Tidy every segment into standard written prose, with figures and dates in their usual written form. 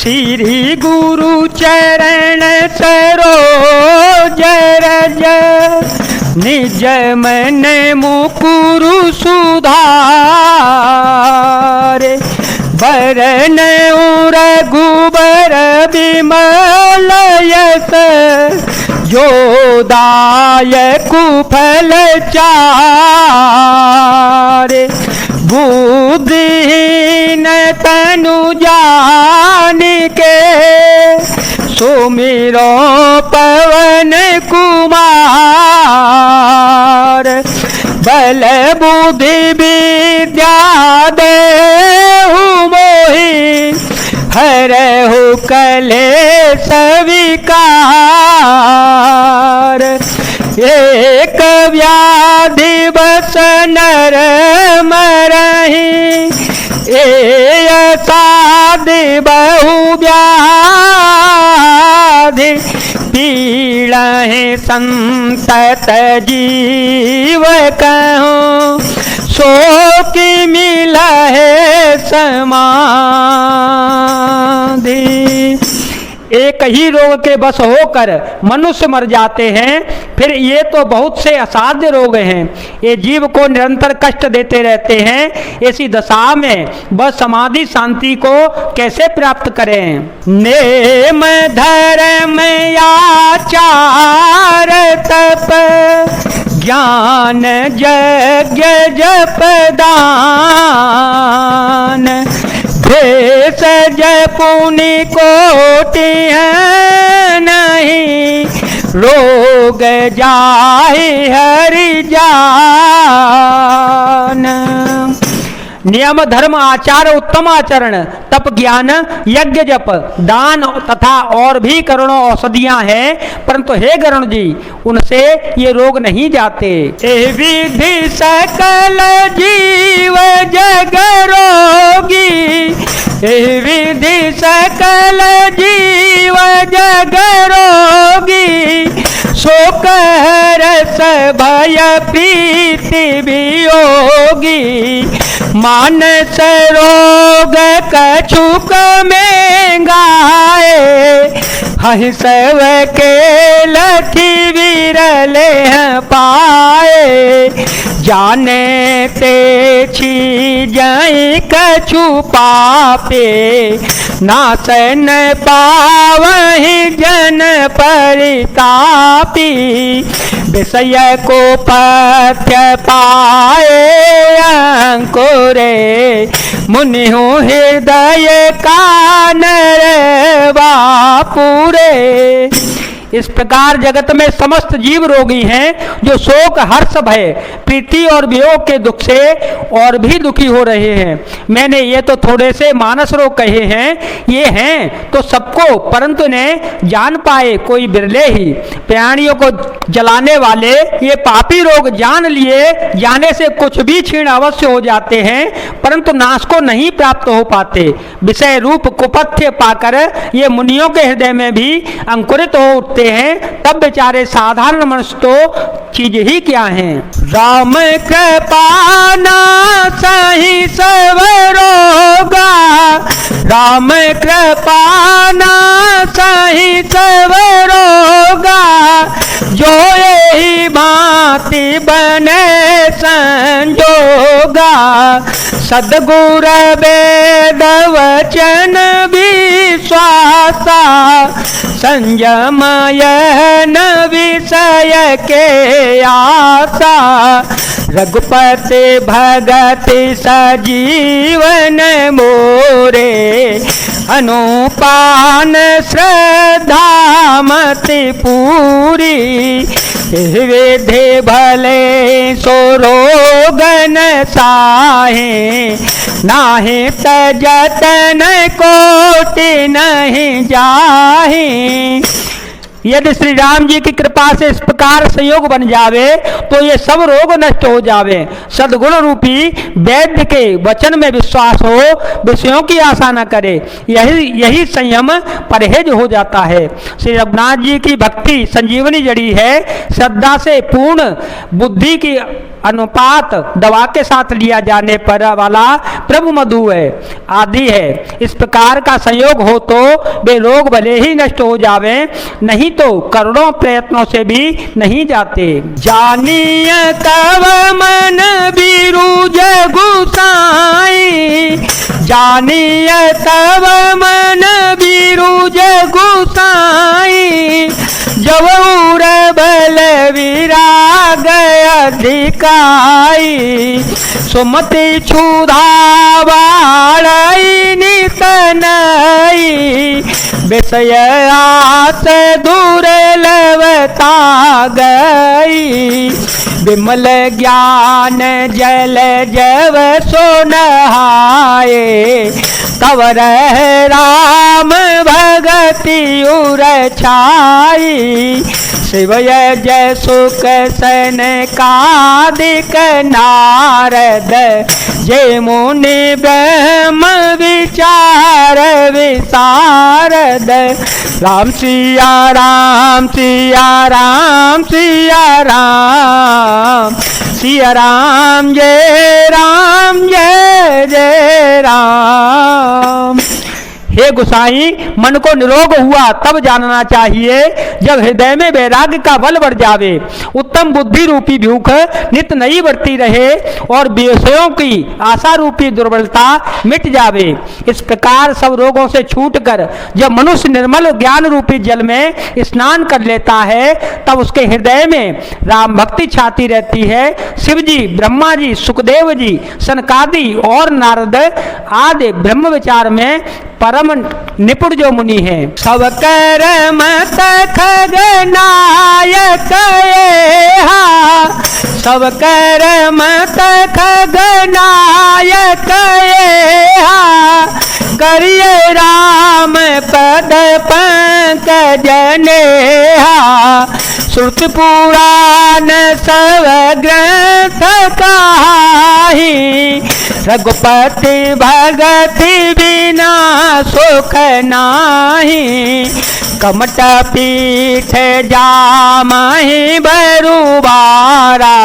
श्री गुरु चरण सरोज रज निज मन मुकुरु सुधारे बरन रघुबर विमल यस जो दायकु फल चारे बुद्धिहीन तनु जानिके सुमिरो पवन कुमार बल बुद्धि विद्या देहु मोहि हरहु कलेश विकार एक व्याधि बस नर मरहि साधि बहु व्याधि पीड़हि संतत जीव कहूँ सो की मिलहि समाधि। एक ही रोग के बस होकर मनुष्य मर जाते हैं, फिर ये तो बहुत से असाध्य रोग हैं, ये जीव को निरंतर कष्ट देते रहते हैं। ऐसी दशा में बस समाधि शांति को कैसे प्राप्त करें? नेम धर्म आचार तप ज्ञान यज्ञ जप दान भेष पुनि कोटि नहीं रोग जाहि हरि जान। नियम धर्म आचार उत्तम आचरण तप ज्ञान यज्ञ जप दान तथा और भी करोड़ों औषधियां हैं, परंतु हे गरुण जी उनसे ये रोग नहीं जाते। विधि सकल जीव जग रोगी विधि सकल जीव जग रोगी शोक रस भय प्रीति वियोगी मानस रोग कछुक में गाए हहि सब के लखी विरले पाए जाने ते छी जाई कछु पापे नासन पावहि जन परितापी विषय को पथ्य पाए अंकुरे मुनिहु हृदय कानर वापुरे। इस प्रकार जगत में समस्त जीव रोगी हैं जो शोक हर्ष भय प्रीति और वियोग के दुख से और भी दुखी हो रहे हैं। मैंने ये तो थोड़े से मानस रोग कहे हैं, ये हैं तो सबको, परंतु ने जान पाए कोई बिरले ही। प्राणियों को जलाने वाले ये पापी रोग जान लिए जाने से कुछ भी क्षीण अवश्य हो जाते हैं, परंतु नाश को नहीं प्राप्त हो पाते। विषय रूप कुपथ्य पाकर ये मुनियों के हृदय में भी अंकुरित हो उठते हैं, तब बेचारे साधारण मनुष्य तो चीज ही क्या हैं। राम कृपा नासहि सब रोगा राम कृपा नासहि सब रोगा जो यही भांति बने संजोगा सद्गुर वेद वचन विश्वासा संयमयन विषय के आशा रघुपति भगति सजीवन मोरे अनुपान श्रद्धा मति पूरी विधि भले सो रोगन साहे नाहि तजतन कोटि नहीं जाहि। यदि श्री राम जी की कृपा से इस प्रकार संयोग बन जावे तो ये सब रोग नष्ट हो जावे। सद्गुण रूपी वैद्य के वचन में विश्वास हो, विषयों की आशा न करे, यही संयम परहेज हो जाता है। श्री रघुनाथ जी की भक्ति संजीवनी जड़ी है। श्रद्धा से पूर्ण बुद्धि की अनुपात दवा के साथ लिया जाने पर वाला प्रभु मधु है आदि है। इस प्रकार का संयोग हो तो वे रोग भले ही नष्ट हो जावे, नहीं तो करोड़ों प्रयत्नों से भी नहीं जाते। जानिय तव मन बिरुज गुसाई, जानिय तव मन बिरुज गुसाई, जब उर बल विराग अधिकाई, सुमति क्षुधा वाड़ई नित नई, विषय आस दुर्लभता गई, विमल ज्ञान जल जब सो नहाए, तब रह राम भगति उर छाई, शिवय जय सुख सन कादिक नारद, जय मुनि ब्रह्म विचार विशारद, राम सिया राम सिया राम सिया राम, सिया राम जय जय राम। हे गोसाई, मन को निरोग हुआ तब जानना चाहिए जब हृदय में वैराग्य का बल बढ़ जावे, उत्तम बुद्धि रूपी भूख नित नई बढ़ती रहे और विषयों की आशा रूपी दुर्बलता मिट जावे। इस प्रकार सब रोगों से छूटकर जब मनुष्य निर्मल ज्ञान रूपी जल में स्नान कर लेता है, तब उसके हृदय में राम भक्ति छाती रहती है। शिव जी, ब्रह्मा जी, सुखदेव जी, सनकादि और नारद आदि ब्रह्म विचार में परम निपुण जो मुनि है। सब कर्म खगनायक हा, सब कर्म खगनायक हा, करिए राम पद पंकज नेहा, श्रुति पुराण सब ग्रंथ काही, रघुपति भगति बिना सुख नाही, कमट पीठ जामहि बरुबारा,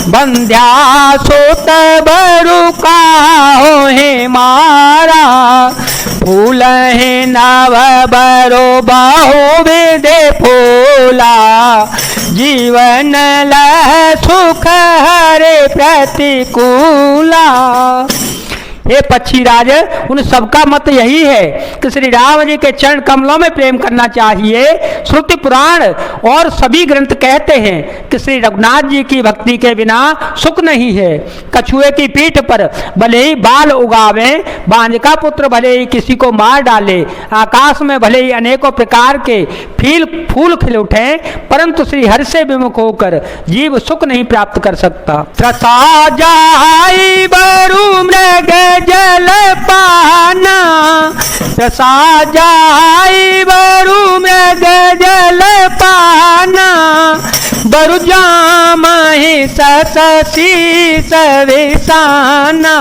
बंध्या सुत बरु काहो हे मारा, फूल ही नव बरो बाहु विदे फूला, जीवन लह सुख हरे प्रतिकूला। हे पक्षीराज, उन सबका मत यही है कि श्री राम जी के चरण कमलों में प्रेम करना चाहिए। श्रुति पुराण और सभी ग्रंथ कहते हैं कि श्री रघुनाथ जी की भक्ति के बिना सुख नहीं है। कछुए की पीठ पर भले ही बाल उगावे, बांझ का पुत्र भले ही किसी को मार डाले, आकाश में भले ही अनेकों प्रकार के फूल खिल उठे, परंतु श्री हरि से विमुख होकर जीव सुख नहीं प्राप्त कर सकता। त्रसा जाई बरु मृग जल पाना, त्रसा जाई बरु मृग जल पाना, बरु जामहि ससी सविसाना,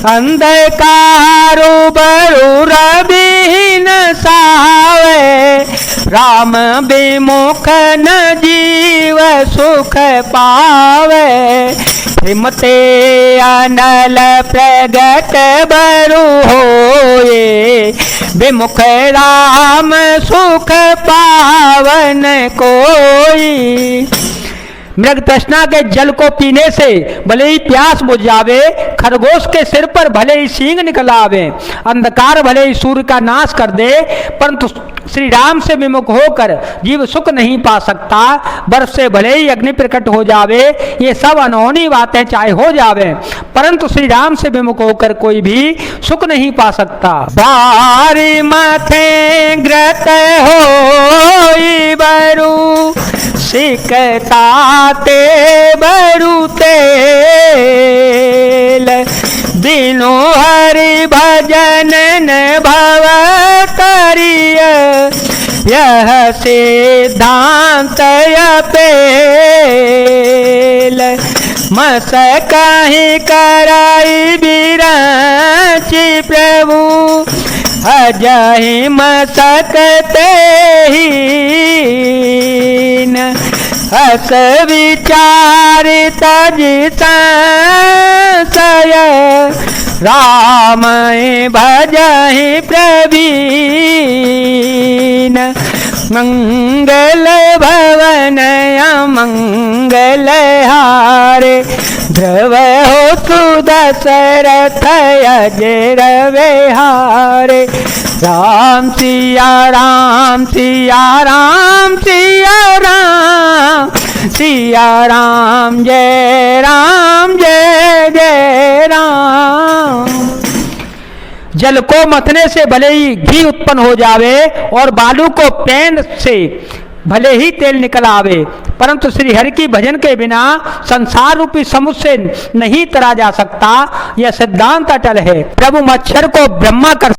अंधकारो बरु रविहीन सावे, राम विमुख न जीव सुख पावे, हिमते अनल प्रगट बरु होए, विमुख राम सुख पावन कोई। मृग तृष्णा के जल को पीने से भले ही प्यास बुझ जावे, खरगोश के सिर पर भले ही सींग निकल आवे, अंधकार भले ही सूर्य का नाश कर दे, परंतु श्री राम से विमुख होकर जीव सुख नहीं पा सकता। बर्फ से भले ही अग्नि प्रकट हो जावे, ये सब अनहोनी बातें चाहे हो जावे, परंतु श्री राम से विमुख होकर कोई भी सुख नहीं पा सकता। बारी मथे ग्रत होई बरु, सिकता ते बरु तेल, दिनो हरि भजन न भव करिय, यह सिद्धांत अपेल, मस कहीं कराई बिरंची प्रभु, अजहि मसकते ही, हस विचार तजि संशय, राम भजहि प्रवीण। मंगल भवन अमंगल हारे, ध्रुव होतु दशरथ अजर विहारे। राम सिया राम सिया राम सिया राम, सिया राम जय जय राम। जल को मथने से भले ही घी उत्पन्न हो जावे और बालू को पेन से भले ही तेल निकल आवे, परंतु श्री हरि की भजन के बिना संसार रूपी समुद्र से नहीं तरा जा सकता। यह सिद्धांत अटल है। प्रभु मच्छर को ब्रह्मा कर